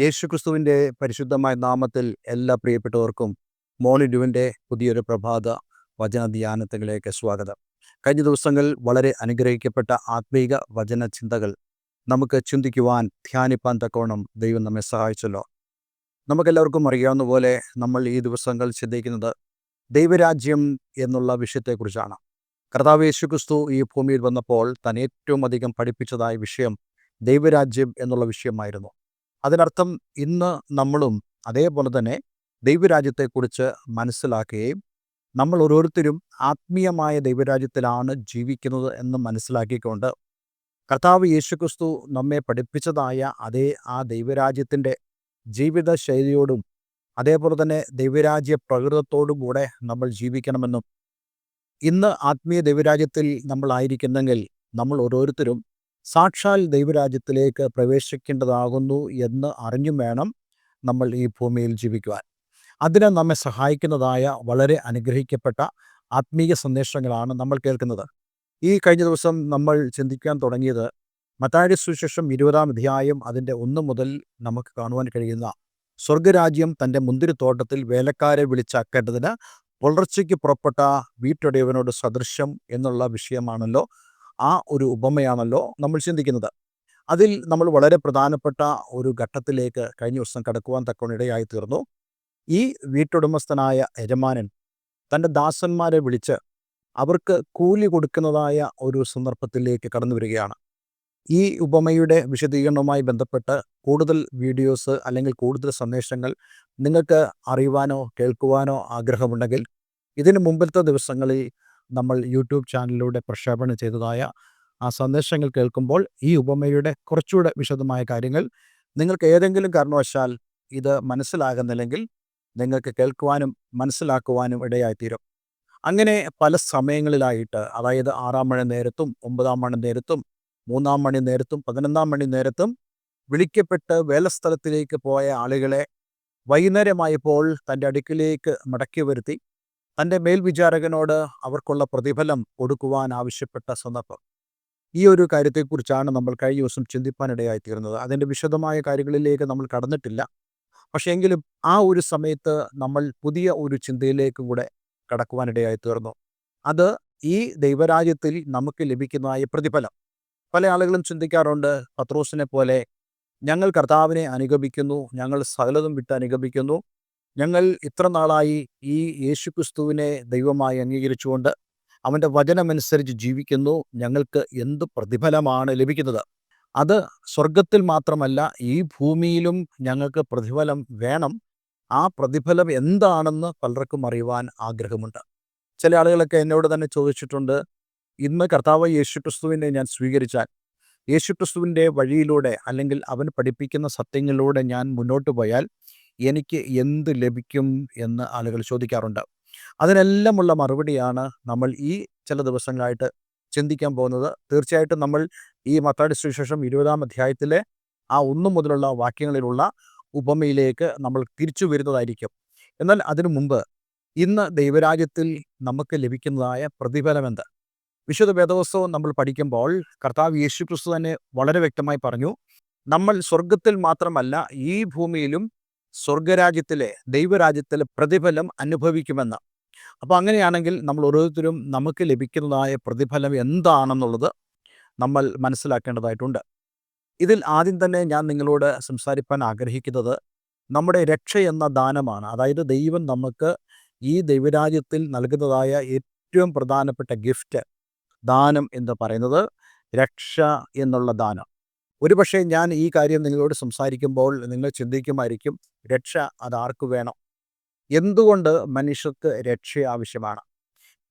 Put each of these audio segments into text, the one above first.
യേശുക്രിസ്തുവിൻ്റെ പരിശുദ്ധമായ നാമത്തിൽ എല്ലാ പ്രിയപ്പെട്ടവർക്കും മോണിഡുവിൻ്റെ പുതിയൊരു പ്രഭാത വചന ധ്യാനത്തിലേക്ക് സ്വാഗതം. കഴിഞ്ഞ ദിവസങ്ങൾ വളരെ അനുഗ്രഹിക്കപ്പെട്ട ആത്മീക വചന ചിന്തകൾ നമുക്ക് ചിന്തിക്കുവാൻ, ധ്യാനിപ്പാൻ തക്കവണ്ണം ദൈവം നമ്മെ സഹായിച്ചല്ലോ. നമുക്കെല്ലാവർക്കും അറിയാവുന്ന പോലെ നമ്മൾ ഈ ദിവസങ്ങൾ ചിന്തിക്കുന്നത് ദൈവരാജ്യം എന്നുള്ള വിഷയത്തെക്കുറിച്ചാണ്. കർത്താവ് യേശുക്രിസ്തു ഈ ഭൂമിയിൽ വന്നപ്പോൾ താൻ ഏറ്റവും അധികം പഠിപ്പിച്ചതായ വിഷയം ദൈവരാജ്യം എന്നുള്ള വിഷയമായിരുന്നു. അതിനർത്ഥം ഇന്ന് നമ്മളും അതേപോലെ തന്നെ ദൈവരാജ്യത്തെക്കുറിച്ച് മനസ്സിലാക്കുകയും നമ്മൾ ഓരോരുത്തരും ആത്മീയമായ ദൈവരാജ്യത്തിലാണ് ജീവിക്കുന്നത് എന്ന് മനസ്സിലാക്കിക്കൊണ്ട് കർത്താവ് യേശുക്രിസ്തു നമ്മെ പഠിപ്പിച്ചതായ ആ ദൈവരാജ്യത്തിൻ്റെ ജീവിത ശൈലിയോടും അതേപോലെ തന്നെ ദൈവരാജ്യ പ്രകൃതത്തോടും കൂടെ നമ്മൾ ജീവിക്കണമെന്നും ഇന്ന് ആത്മീയ ദൈവരാജ്യത്തിൽ നമ്മളായിരിക്കുന്നെങ്കിൽ നമ്മൾ ഓരോരുത്തരും സാക്ഷാൽ ദൈവരാജ്യത്തിലേക്ക് പ്രവേശിക്കേണ്ടതാകുന്നു എന്ന് അറിഞ്ഞും വേണം നമ്മൾ ഈ ഭൂമിയിൽ ജീവിക്കുവാൻ. അതിന് നമ്മെ സഹായിക്കുന്നതായ വളരെ അനുഗ്രഹിക്കപ്പെട്ട ആത്മീയ സന്ദേശങ്ങളാണ് നമ്മൾ കേൾക്കുന്നത്. ഈ കഴിഞ്ഞ ദിവസം നമ്മൾ ചിന്തിക്കാൻ തുടങ്ങിയത് മത്തായിയുടെ സുവിശേഷം 20-ാം അധ്യായം അതിൻ്റെ 1 മുതൽ നമുക്ക് കാണുവാൻ കഴിയുന്ന സ്വർഗരാജ്യം തൻ്റെ മുന്തിരിത്തോട്ടത്തിൽ വേലക്കാരെ വിളിച്ചാക്കേണ്ടതിന് പുലർച്ചയ്ക്ക് പുറപ്പെട്ട വീട്ടുടയവനോട് സദൃശ്യം എന്നുള്ള വിഷയമാണല്ലോ, ആ ഒരു ഉപമയാണല്ലോ നമ്മൾ ചിന്തിക്കുന്നത്. അതിൽ നമ്മൾ വളരെ പ്രധാനപ്പെട്ട ഒരു ഘട്ടത്തിലേക്ക് കഴിഞ്ഞ ദിവസം കടക്കുവാൻ തക്കവണ്ണം ഇടയായി തീർന്നു. ഈ വീട്ടുടമസ്ഥനായ യജമാനൻ തൻ്റെ ദാസന്മാരെ വിളിച്ച് അവർക്ക് കൂലി കൊടുക്കുന്നതായ ഒരു സന്ദർഭത്തിലേക്ക് കടന്നു വരികയാണ്. ഈ ഉപമയുടെ വിശദീകരണവുമായി ബന്ധപ്പെട്ട് കൂടുതൽ വീഡിയോസ് അല്ലെങ്കിൽ കൂടുതൽ സന്ദേശങ്ങൾ നിങ്ങൾക്ക് അറിയുവാനോ കേൾക്കുവാനോ ആഗ്രഹമുണ്ടെങ്കിൽ ഇതിന് മുമ്പിലത്തെ ദിവസങ്ങളിൽ നമ്മൾ യൂട്യൂബ് ചാനലിലൂടെ പ്രക്ഷേപണം ചെയ്തതായ ആ സന്ദേശങ്ങൾ കേൾക്കുമ്പോൾ ഈ ഉപമയുടെ കുറച്ചുകൂടെ വിശദമായ കാര്യങ്ങൾ നിങ്ങൾക്ക് ഏതെങ്കിലും കാരണവശാൽ ഇത് മനസ്സിലാകുന്നില്ലെങ്കിൽ നിങ്ങൾക്ക് കേൾക്കുവാനും മനസ്സിലാക്കുവാനും ഇടയായിത്തീരും. അങ്ങനെ പല സമയങ്ങളിലായിട്ട്, അതായത് 6-ാം മണി നേരത്തും 9-ാം മണി നേരത്തും 3-ാം മണി നേരത്തും 11-ാം മണി നേരത്തും വിളിക്കപ്പെട്ട് വേലസ്ഥലത്തിലേക്ക് പോയ ആളുകളെ വൈകുന്നേരമായപ്പോൾ തൻ്റെ അടുക്കിലേക്ക് മടക്കി വരുത്തി തൻ്റെ മേൽവിചാരകനോട് അവർക്കുള്ള പ്രതിഫലം കൊടുക്കുവാൻ ആവശ്യപ്പെട്ട സന്ദർഭം. ഈ ഒരു കാര്യത്തെക്കുറിച്ചാണ് നമ്മൾ കഴിഞ്ഞ ദിവസം ചിന്തിപ്പാനിടയായിത്തീർന്നത്. അതിൻ്റെ വിശദമായ കാര്യങ്ങളിലേക്ക് നമ്മൾ കടന്നിട്ടില്ല. പക്ഷേ എങ്കിലും ആ ഒരു സമയത്ത് നമ്മൾ പുതിയ ഒരു ചിന്തയിലേക്കും കൂടെ കടക്കുവാനിടയായിത്തീർന്നു. അത് ഈ ദൈവരാജ്യത്തിൽ നമുക്ക് ലഭിക്കുന്നതായ പ്രതിഫലം. പല ആളുകളും ചിന്തിക്കാറുണ്ട്, പത്രോസിനെ പോലെ ഞങ്ങൾ കർത്താവിനെ അനുഗമിക്കുന്നു, ഞങ്ങൾ സകലതും വിട്ട് അനുഗമിക്കുന്നു, ഞങ്ങൾ ഇത്ര നാളായി ഈ യേശുക്രിസ്തുവിനെ ദൈവമായി അംഗീകരിച്ചുകൊണ്ട് അവൻ്റെ വചനമനുസരിച്ച് ജീവിക്കുന്നു, ഞങ്ങൾക്ക് എന്ത് പ്രതിഫലമാണ് ലഭിക്കുന്നത്? അത് സ്വർഗത്തിൽ മാത്രമല്ല ഈ ഭൂമിയിലും ഞങ്ങൾക്ക് പ്രതിഫലം വേണം. ആ പ്രതിഫലം എന്താണെന്ന് പലർക്കും അറിയുവാൻ ആഗ്രഹമുണ്ട്. ചില ആളുകളൊക്കെ എന്നോട് തന്നെ ചോദിച്ചിട്ടുണ്ട്, ഇന്ന് കർത്താവ് യേശുക്രിസ്തുവിനെ ഞാൻ സ്വീകരിച്ചാൽ യേശുക്രിസ്തുവിൻ്റെ വഴിയിലൂടെ അല്ലെങ്കിൽ അവൻ പഠിപ്പിക്കുന്ന സത്യങ്ങളിലൂടെ ഞാൻ മുന്നോട്ട് പോയാൽ എനിക്ക് എന്ത് ലഭിക്കും എന്ന് ആളുകൾ ചോദിക്കാറുണ്ട്. അതിനെല്ലാമുള്ള മറുപടിയാണ് നമ്മൾ ഈ ചില ദിവസങ്ങളായിട്ട് ചിന്തിക്കാൻ പോകുന്നത്. തീർച്ചയായിട്ടും നമ്മൾ ഈ മത്തായിയുടെ സുവിശേഷം 20-ാം അധ്യായത്തിലെ ആ 1 മുതലുള്ള വാക്യങ്ങളിലുള്ള ഉപമയിലേക്ക് നമ്മൾ തിരിച്ചു വരുന്നതായിരിക്കും. എന്നാൽ അതിനു മുമ്പ് ഇന്ന് ദൈവരാജ്യത്തിൽ നമുക്ക് ലഭിക്കുന്നതായ പ്രതിഫലം എന്ത്? വിശുദ്ധ വേദപുസ്തകം നമ്മൾ പഠിക്കുമ്പോൾ കർത്താവ് യേശുക്രിസ്തു തന്നെ വളരെ വ്യക്തമായി പറഞ്ഞു, നമ്മൾ സ്വർഗത്തിൽ മാത്രമല്ല ഈ ഭൂമിയിലും സ്വർഗരാജ്യത്തിലെ ദൈവരാജ്യത്തിലെ പ്രതിഫലം അനുഭവിക്കുമെന്ന്. അപ്പോൾ അങ്ങനെയാണെങ്കിൽ നമ്മൾ ഓരോരുത്തരും നമുക്ക് ലഭിക്കുന്നതായ പ്രതിഫലം എന്താണെന്നുള്ളത് നമ്മൾ മനസ്സിലാക്കേണ്ടതായിട്ടുണ്ട്. ഇതിൽ ആദ്യം തന്നെ ഞാൻ നിങ്ങളോട് സംസാരിക്കാൻ ആഗ്രഹിക്കുന്നത് നമ്മുടെ രക്ഷ എന്ന ദാനമാണ്. അതായത് ദൈവം നമുക്ക് ഈ ദൈവരാജ്യത്തിൽ നൽകുന്നതായ ഏറ്റവും പ്രധാനപ്പെട്ട ഗിഫ്റ്റ്, ദാനം എന്ന് പറയുന്നത് രക്ഷ എന്നുള്ള ദാനം. ഒരുപക്ഷെ ഞാൻ ഈ കാര്യം നിങ്ങളോട് സംസാരിക്കുമ്പോൾ നിങ്ങൾ ചിന്തിക്കുമായിരിക്കും, രക്ഷ അതാർക്ക് വേണം? എന്തുകൊണ്ട് മനുഷ്യർക്ക് രക്ഷ ആവശ്യമാണ്?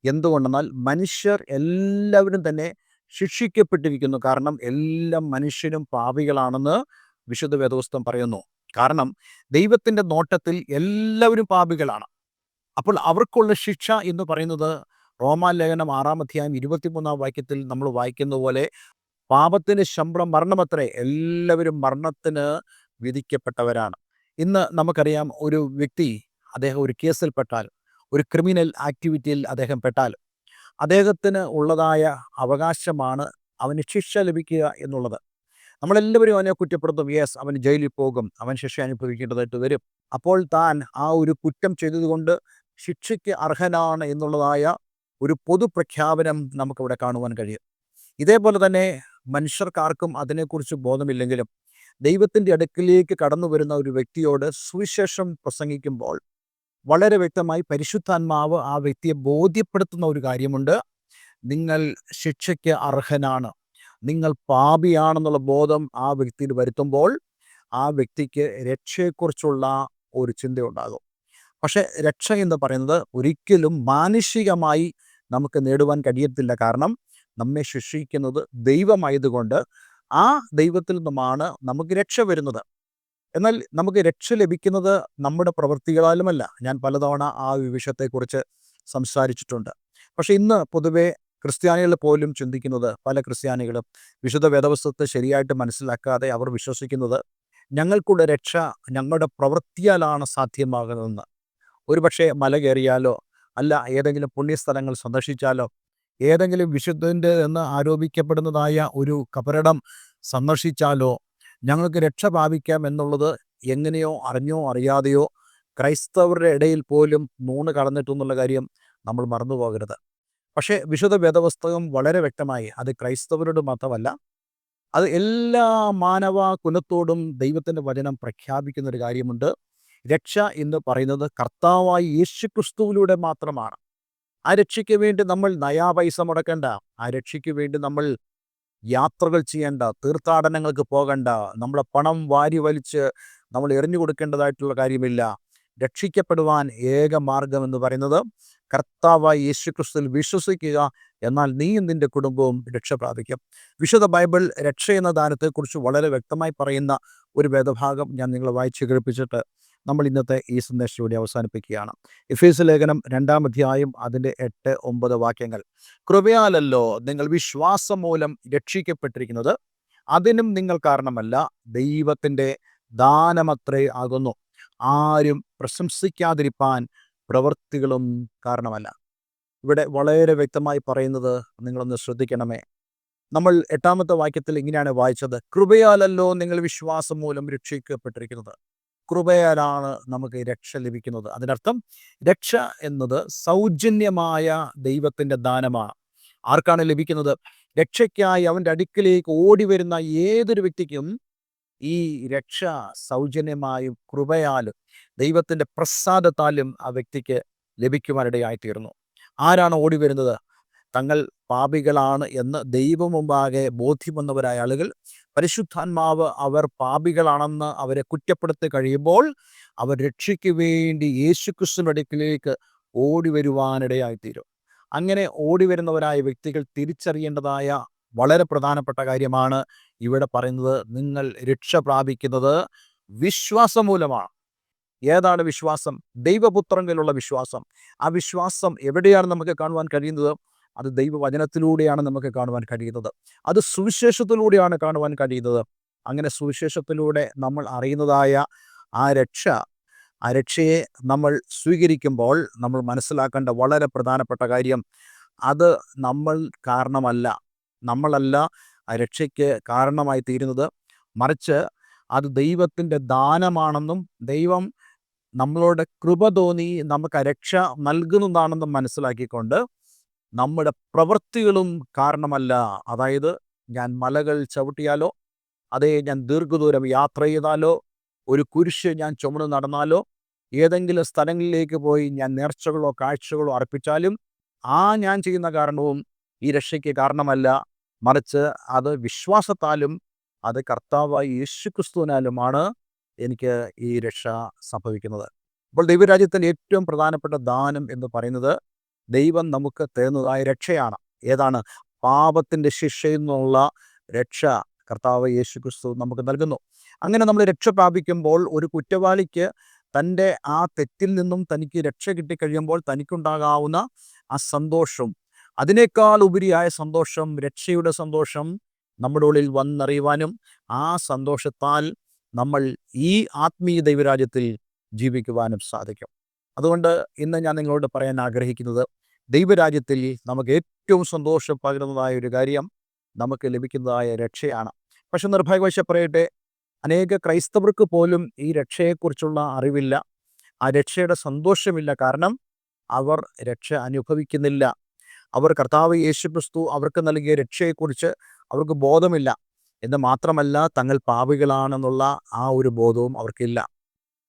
എന്തുകൊണ്ടെന്നാൽ മനുഷ്യർ എല്ലാവരും തന്നെ ശിക്ഷിക്കപ്പെട്ടിരിക്കുന്നു. കാരണം എല്ലാ മനുഷ്യരും പാപികളാണെന്ന് വിശുദ്ധ വേദപുസ്തകം പറയുന്നു. കാരണം ദൈവത്തിൻ്റെ നോട്ടത്തിൽ എല്ലാവരും പാപികളാണ്. അപ്പോൾ അവർക്കുള്ള ശിക്ഷ എന്ന് പറയുന്നത് റോമാലേഖനം 6-ാം അധ്യായം 23-ാം വാക്യത്തിൽ നമ്മൾ വായിക്കുന്ന പോലെ, പാപത്തിന് ശമ്പളം മരണമത്രേ, എല്ലാവരും മരണത്തിന് വിധിക്കപ്പെട്ടവരാണ്. ഇന്ന് നമുക്കറിയാം, ഒരു വ്യക്തി അദ്ദേഹം ഒരു കേസിൽ പെട്ടാൽ, ഒരു ക്രിമിനൽ ആക്ടിവിറ്റിയിൽ അദ്ദേഹം പെട്ടാൽ അദ്ദേഹത്തിന് ഉള്ളതായ അവകാശമാണ് അവന് ശിക്ഷ ലഭിക്കുക എന്നുള്ളത്. നമ്മളെല്ലാവരും അവനെ കുറ്റപ്പെടുത്തും. യെസ്, അവൻ ജയിലിൽ പോകും, അവൻ ശിക്ഷ അനുഭവിക്കേണ്ടതായിട്ട് വരും. അപ്പോൾ താൻ ആ ഒരു കുറ്റം ചെയ്തതുകൊണ്ട് ശിക്ഷയ്ക്ക് അർഹനാണ് എന്നുള്ളതായ ഒരു പൊതുപ്രഖ്യാപനം നമുക്കവിടെ കാണുവാൻ കഴിയും. ഇതേപോലെ തന്നെ മനുഷ്യർക്കാർക്കും അതിനെക്കുറിച്ച് ബോധമില്ലെങ്കിലും ദൈവത്തിൻ്റെ അടുക്കിലേക്ക് കടന്നു വരുന്ന ഒരു വ്യക്തിയോട് സുവിശേഷം പ്രസംഗിക്കുമ്പോൾ വളരെ വ്യക്തമായി പരിശുദ്ധാത്മാവ് ആ വ്യക്തിയെ ബോധ്യപ്പെടുത്തുന്ന ഒരു കാര്യമുണ്ട്. നിങ്ങൾ ശിക്ഷയ്ക്ക് അർഹനാണ്, നിങ്ങൾ പാപിയാണെന്നുള്ള ബോധം ആ വ്യക്തിയിൽ വരുത്തുമ്പോൾ ആ വ്യക്തിക്ക് രക്ഷയെക്കുറിച്ചുള്ള ഒരു ചിന്തയുണ്ടാകും. പക്ഷേ രക്ഷ എന്ന് പറയുന്നത് ഒരിക്കലും മാനുഷികമായി നമുക്ക് നേടുവാൻ കഴിയത്തില്ല. കാരണം നമ്മെ ശിക്ഷിക്കുന്നത് ദൈവമായതുകൊണ്ട് ആ ദൈവത്തിൽ നിന്നുമാണ് നമുക്ക് രക്ഷ വരുന്നത്. എന്നാൽ നമുക്ക് രക്ഷ ലഭിക്കുന്നത് നമ്മുടെ പ്രവൃത്തികളാലുമല്ല. ഞാൻ പലതവണ ആ വിഷയത്തെക്കുറിച്ച് സംസാരിച്ചിട്ടുണ്ട്. പക്ഷേ ഇന്ന് പൊതുവെ ക്രിസ്ത്യാനികൾ പോലും ചിന്തിക്കുന്നത്, പല ക്രിസ്ത്യാനികളും വിശുദ്ധ വേദപുസ്തകത്തെ ശരിയായിട്ട് മനസ്സിലാക്കാതെ അവർ വിശ്വസിക്കുന്നത് ഞങ്ങൾക്കുള്ള രക്ഷ ഞങ്ങളുടെ പ്രവൃത്തിയാലാണ് സാധ്യമാകുന്നതെന്ന്. ഒരുപക്ഷെ മല കയറിയാലോ, അല്ല ഏതെങ്കിലും പുണ്യസ്ഥലങ്ങൾ സന്ദർശിച്ചാലോ, ഏതെങ്കിലും വിശുദ്ധൻ്റെ എന്ന് ആരോപിക്കപ്പെടുന്നതായ ഒരു കബറിടം സന്ദർശിച്ചാലോ ഞങ്ങൾക്ക് രക്ഷ പ്രാപിക്കാം എന്നുള്ളത് എങ്ങനെയോ അറിഞ്ഞോ അറിയാതെയോ ക്രൈസ്തവരുടെ ഇടയിൽ പോലും നൂണ് കടന്നിട്ടെന്നുള്ള കാര്യം നമ്മൾ മറന്നു പോകരുത്. പക്ഷേ വിശുദ്ധ വേദപുസ്തകം വളരെ വ്യക്തമായി അത് ക്രൈസ്തവരുടെ മതമല്ല, അത് എല്ലാ മാനവ കുലത്തോടും ദൈവത്തിൻ്റെ വചനം പ്രഖ്യാപിക്കുന്ന ഒരു കാര്യമുണ്ട്. രക്ഷ എന്ന് പറയുന്നത് കർത്താവായ യേശുക്രിസ്തുവിലൂടെ മാത്രമാണ്. ആ രക്ഷയ്ക്ക് വേണ്ടി നമ്മൾ നയാ പൈസ മുടക്കേണ്ട, ആ രക്ഷയ്ക്ക് വേണ്ടി നമ്മൾ യാത്രകൾ ചെയ്യേണ്ട, തീർത്ഥാടനങ്ങൾക്ക് പോകണ്ട, നമ്മളെ പണം വാരി വലിച്ച് നമ്മൾ എറിഞ്ഞു കൊടുക്കേണ്ടതായിട്ടുള്ള കാര്യമില്ല. രക്ഷിക്കപ്പെടുവാൻ ഏക മാർഗം എന്ന് പറയുന്നത് കർത്താവായ യേശുക്രിസ്തുവിൽ വിശ്വസിക്കുക, എന്നാൽ നീയും നിൻ്റെ കുടുംബവും രക്ഷ പ്രാപിക്കും. വിശുദ്ധ ബൈബിൾ രക്ഷ എന്ന ദാനത്തെക്കുറിച്ച് വളരെ വ്യക്തമായി പറയുന്ന ഒരു വേദഭാഗം ഞാൻ നിങ്ങളെ വായിച്ച് കേൾപ്പിച്ചിട്ട് നമ്മൾ ഇന്നത്തെ ഈ സന്ദേശം ഇവിടെ അവസാനിപ്പിക്കുകയാണ്. എഫേസ്യ ലേഖനം 2-ാം അധ്യായം അതിൻ്റെ 8-9 വാക്യങ്ങൾ. കൃപയാലല്ലോ നിങ്ങൾ വിശ്വാസം മൂലം രക്ഷിക്കപ്പെട്ടിരിക്കുന്നത്, അതിനും നിങ്ങൾ കാരണമല്ല, ദൈവത്തിൻ്റെ ദാനമത്രേ ആകുന്നു. ആരും പ്രശംസിക്കാതിരിപ്പാൻ പ്രവൃത്തികളും കാരണമല്ല. ഇവിടെ വളരെ വ്യക്തമായി പറയുന്നത് നിങ്ങളൊന്ന് ശ്രദ്ധിക്കണമേ. നമ്മൾ 8-ാമത്തെ വാക്യത്തിൽ ഇങ്ങനെയാണ് വായിച്ചത്, കൃപയാലല്ലോ നിങ്ങൾ വിശ്വാസം മൂലം രക്ഷിക്കപ്പെട്ടിരിക്കുന്നത്. കൃപയാലാണ് നമുക്ക് രക്ഷ ലഭിക്കുന്നത്. അതിനർത്ഥം രക്ഷ എന്നത് സൗജന്യമായ ദൈവത്തിൻ്റെ ദാനമാണ്. ആർക്കാണ് ലഭിക്കുന്നത്? രക്ഷയ്ക്കായി അവൻ്റെ അടുക്കിലേക്ക് ഓടി വരുന്ന ഏതൊരു വ്യക്തിക്കും ഈ രക്ഷ സൗജന്യമായും കൃപയാലും ദൈവത്തിൻ്റെ പ്രസാദത്താലും ആ വ്യക്തിക്ക് ലഭിക്കുവാനിടയായിത്തീർന്നു. ആരാണ് ഓടി വരുന്നത്? തങ്ങൾ പാപികളാണ് എന്ന് ദൈവം മുമ്പാകെ ബോധ്യം വന്നവരായ ആളുകൾ, പരിശുദ്ധാത്മാവ് അവർ പാപികളാണെന്ന് അവരെ കുറ്റപ്പെടുത്തി കഴിയുമ്പോൾ അവർ രക്ഷയ്ക്ക് വേണ്ടി യേശുക്രിസ്തുവിന്റെ അടുക്കിലേക്ക് ഓടി വരുവാനിടയായിത്തീരും. അങ്ങനെ ഓടി വരുന്നവരായ വ്യക്തികൾ തിരിച്ചറിയേണ്ടതായ വളരെ പ്രധാനപ്പെട്ട കാര്യമാണ് ഇവിടെ പറയുന്നത്. നിങ്ങൾ രക്ഷ പ്രാപിക്കുന്നത് വിശ്വാസം മൂലമാണ്. ഏതാണ് വിശ്വാസം? ദൈവപുത്രനിലുള്ള വിശ്വാസം. ആ വിശ്വാസം എവിടെയാണ് നമുക്ക് കാണുവാൻ കഴിയുന്നത്? അത് ദൈവവചനത്തിലൂടെയാണ് നമുക്ക് കാണുവാൻ കഴിയുന്നത്. അത് സുവിശേഷത്തിലൂടെയാണ് കാണുവാൻ കഴിയുന്നത്. അങ്ങനെ സുവിശേഷത്തിലൂടെ നമ്മൾ അറിയുന്നതായ ആ രക്ഷയെ നമ്മൾ സ്വീകരിക്കുമ്പോൾ നമ്മൾ മനസ്സിലാക്കേണ്ട വളരെ പ്രധാനപ്പെട്ട കാര്യം, അത് നമ്മൾ കാരണമല്ല, നമ്മളല്ല ആ രക്ഷയ്ക്ക് കാരണമായി തീരുന്നത്, മറിച്ച് അത് ദൈവത്തിൻ്റെ ദാനമാണെന്നും ദൈവം നമ്മളോട് കൃപ തോന്നി നമുക്ക് രക്ഷ നൽകുന്നതാണെന്നും മനസ്സിലാക്കിക്കൊണ്ട് നമ്മുടെ പ്രവൃത്തികളും കാരണമല്ല. അതായത് ഞാൻ മലകൾ ചവിട്ടിയാലോ, അതേ ഞാൻ ദീർഘദൂരം യാത്ര ചെയ്താലോ, ഒരു കുരിശ് ഞാൻ ചുമന്ന് നടന്നാലോ, ഏതെങ്കിലും സ്ഥലങ്ങളിലേക്ക് പോയി ഞാൻ നേർച്ചകളോ കാഴ്ചകളോ അർപ്പിച്ചാലും ഞാൻ ചെയ്യുന്ന കാരണവും ഈ രക്ഷയ്ക്ക് കാരണമല്ല, മറിച്ച് അത് വിശ്വാസത്താലും അത് കർത്താവായ യേശുക്രിസ്തുവിനാലുമാണ് എനിക്ക് ഈ രക്ഷ സംഭവിക്കുന്നത്. അപ്പോൾ ദൈവരാജ്യത്തിൻ്റെ ഏറ്റവും പ്രധാനപ്പെട്ട ദാനം എന്ന് പറയുന്നത് ദൈവം നമുക്ക് തരുന്നതായ രക്ഷയാണ്. ഏതാണ്? പാപത്തിൻ്റെ ശിക്ഷയിൽ നിന്നുള്ള രക്ഷ കർത്താവ് യേശുക്രിസ്തു നമുക്ക് നൽകുന്നു. അങ്ങനെ നമ്മൾ രക്ഷ പ്രാപിക്കുമ്പോൾ ഒരു കുറ്റവാളിക്ക് തൻ്റെ ആ തെറ്റിൽ നിന്നും തനിക്ക് രക്ഷ കിട്ടിക്കഴിയുമ്പോൾ തനിക്കുണ്ടാകാവുന്ന ആ സന്തോഷം, അതിനേക്കാൾ ഉപരിയായ സന്തോഷം, രക്ഷയുടെ സന്തോഷം നമ്മുടെ ഉള്ളിൽ വന്നറിയുവാനും ആ സന്തോഷത്താൽ നമ്മൾ ഈ ആത്മീയ ദൈവരാജ്യത്തിൽ ജീവിക്കുവാനും സാധിക്കും. അതുകൊണ്ട് ഇന്ന് ഞാൻ നിങ്ങളോട് പറയാൻ ആഗ്രഹിക്കുന്നത്, ദൈവരാജ്യത്തിൽ നമുക്ക് ഏറ്റവും സന്തോഷം പകരുന്നതായ ഒരു കാര്യം നമുക്ക് ലഭിക്കുന്നതായ രക്ഷയാണ്. പക്ഷെ നിർഭാഗ്യവശാൽ പറയട്ടെ, അനേക ക്രൈസ്തവർക്ക് പോലും ഈ രക്ഷയെക്കുറിച്ചുള്ള അറിവില്ല. ആ രക്ഷയുടെ സന്തോഷമില്ല. കാരണം അവർ രക്ഷ അനുഭവിക്കുന്നില്ല. അവർ കർത്താവ് യേശുക്രിസ്തു അവർക്ക് നൽകിയ രക്ഷയെക്കുറിച്ച് അവർക്ക് ബോധമില്ല. എന്ന് മാത്രമല്ല, തങ്ങൾ പാപികളാണെന്നുള്ള ആ ഒരു ബോധവും അവർക്കില്ല.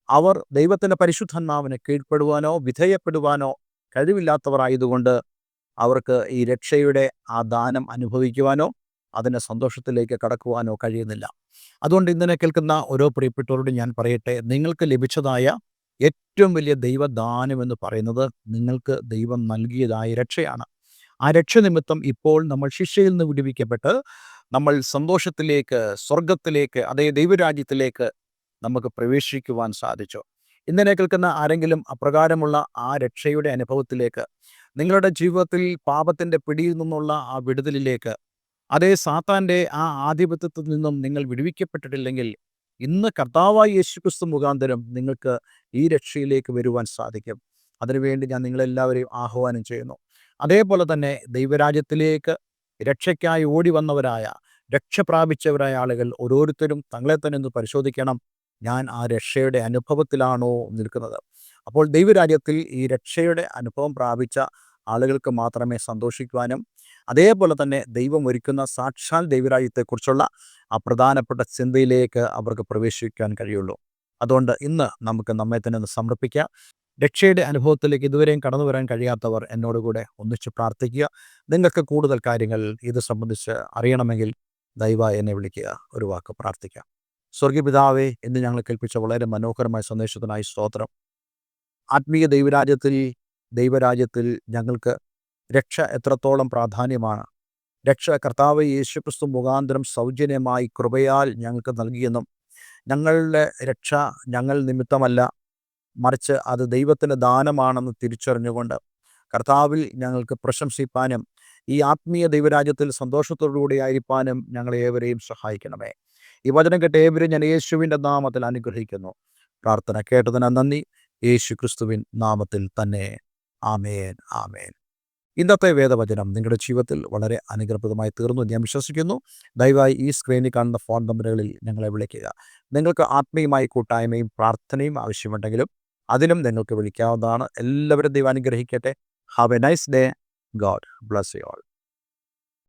അവർ ദൈവത്തിൻ്റെ പരിശുദ്ധാത്മാവിന് കീഴ്പ്പെടുവാനോ വിധേയപ്പെടുവാനോ കഴിവില്ലാത്തവരായതുകൊണ്ട് അവർക്ക് ഈ രക്ഷയുടെ ആ ദാനം അനുഭവിക്കുവാനോ അതിൻ്റെ സന്തോഷത്തിലേക്ക് കടക്കുവാനോ കഴിയുന്നില്ല. അതുകൊണ്ട് ഇന്നലെ കേൾക്കുന്ന ഓരോ പ്രിയപ്പെട്ടവരോടും ഞാൻ പറയട്ടെ, നിങ്ങൾക്ക് ലഭിച്ചതായ ഏറ്റവും വലിയ ദൈവദാനം എന്ന് പറയുന്നത് നിങ്ങൾക്ക് ദൈവം നൽകിയതായ രക്ഷയാണ്. ആ രക്ഷ നിമിത്തം ഇപ്പോൾ നമ്മൾ ശിക്ഷയിൽ നിന്ന് വിടുവിക്കപ്പെട്ട് നമ്മൾ സന്തോഷത്തിലേക്ക്, സ്വർഗത്തിലേക്ക്, അതേ ദൈവരാജ്യത്തിലേക്ക് നമുക്ക് പ്രവേശിക്കുവാൻ സാധിച്ചു. ഇന്നലെ കേൾക്കുന്ന ആരെങ്കിലും അപ്രകാരമുള്ള ആ രക്ഷയുടെ അനുഭവത്തിലേക്ക്, നിങ്ങളുടെ ജീവിതത്തിൽ പാപത്തിൻ്റെ പിടിയിൽ നിന്നുള്ള ആ വിടുതലിലേക്ക്, അതേ സാത്താൻ്റെ ആ ആധിപത്യത്തിൽ നിന്നും നിങ്ങൾ വിടുവിക്കപ്പെട്ടിട്ടില്ലെങ്കിൽ, ഇന്ന് കർത്താവായ യേശുക്രിസ്തു മുഖാന്തരം നിങ്ങൾക്ക് ഈ രക്ഷയിലേക്ക് വരുവാൻ സാധിക്കും. അതിനുവേണ്ടി ഞാൻ നിങ്ങളെല്ലാവരെയും ആഹ്വാനം ചെയ്യുന്നു. അതേപോലെ തന്നെ ദൈവരാജ്യത്തിലേക്ക് രക്ഷയ്ക്കായി ഓടി വന്നവരായ, രക്ഷ പ്രാപിച്ചവരായ ആളുകൾ ഓരോരുത്തരും തങ്ങളെ തന്നെ ഒന്ന് പരിശോധിക്കണം. ഞാൻ ആ രക്ഷയുടെ അനുഭവത്തിലാണോ നിൽക്കുന്നത്? അപ്പോൾ ദൈവരാജ്യത്തിൽ ഈ രക്ഷയുടെ അനുഭവം പ്രാപിച്ച ആളുകൾക്ക് മാത്രമേ സന്തോഷിക്കുവാനും അതേപോലെ തന്നെ ദൈവം ഒരുക്കുന്ന സാക്ഷാൽ ദൈവരാജ്യത്തെക്കുറിച്ചുള്ള ആ പ്രധാനപ്പെട്ട ചിന്തയിലേക്ക് അവർക്ക് പ്രവേശിക്കാൻ കഴിയുള്ളൂ. അതുകൊണ്ട് ഇന്ന് നമുക്ക് നമ്മെ തന്നെ ഒന്ന് സമർപ്പിക്കാം. രക്ഷയുടെ അനുഭവത്തിലേക്ക് ഇതുവരെയും കടന്നു വരാൻ കഴിയാത്തവർ എന്നോടുകൂടെ ഒന്നിച്ച് പ്രാർത്ഥിക്കുക. നിങ്ങൾക്ക് കൂടുതൽ കാര്യങ്ങൾ ഇത് സംബന്ധിച്ച് അറിയണമെങ്കിൽ ദയവായി എന്നെ വിളിക്കുക. ഒരു വാക്ക് പ്രാർത്ഥിക്കാം. സ്വർഗീയ പിതാവേ, ഇന്ന് ഞങ്ങൾ കേൾപ്പിച്ച വളരെ മനോഹരമായ സന്ദേശത്തിനായി സ്തോത്രം. ആത്മീയ ദൈവരാജ്യത്തിൽ ഞങ്ങൾക്ക് രക്ഷ എത്രത്തോളം പ്രാധാന്യമാണ്. രക്ഷ കർത്താവ് യേശുക്രിസ്തു മുഖാന്തരം സൗജന്യമായി കൃപയാൽ ഞങ്ങൾക്ക് നൽകിയെന്നും, ഞങ്ങളുടെ രക്ഷ ഞങ്ങൾ നിമിത്തമല്ല, മറിച്ച് അത് ദൈവത്തിൻ്റെ ദാനമാണെന്ന് തിരിച്ചറിഞ്ഞുകൊണ്ട് കർത്താവിൽ ഞങ്ങൾക്ക് പ്രശംസിപ്പാനും ഈ ആത്മീയ ദൈവരാജ്യത്തിൽ സന്തോഷത്തോടുകൂടി ആയിരിക്കാനും ഞങ്ങളെ ഏവരെയും സഹായിക്കണമേ. ഈ വചനം കേട്ട ഏവരെയും ഞാൻ യേശുവിൻ്റെ നാമത്തിൽ അനുഗ്രഹിക്കുന്നു. പ്രാർത്ഥന കേട്ടതിന് നന്ദി. യേശു ക്രിസ്തുവിൻ നാമത്തിൽ തന്നെ. ആമേൻ, ആമേൻ. ഇന്നത്തെ വേദവചനം നിങ്ങളുടെ ജീവിതത്തിൽ വളരെ അനുഗ്രഹപ്രദമായി തീർന്നു ഞാൻ വിശ്വസിക്കുന്നു. ദയവായി ഈ സ്ക്രീനിൽ കാണുന്ന ഫോൺ നമ്പറുകളിൽ ഞങ്ങളെ വിളിക്കുക. നിങ്ങൾക്ക് ആത്മീയമായി കൂട്ടായ്മയും പ്രാർത്ഥനയും ആവശ്യമുണ്ടെങ്കിലും അതിനും നിങ്ങൾക്ക് വിളിക്കാവുന്നതാണ്. എല്ലാവരും ദൈവം അനുഗ്രഹിക്കട്ടെ. Have A nice day. God bless you all.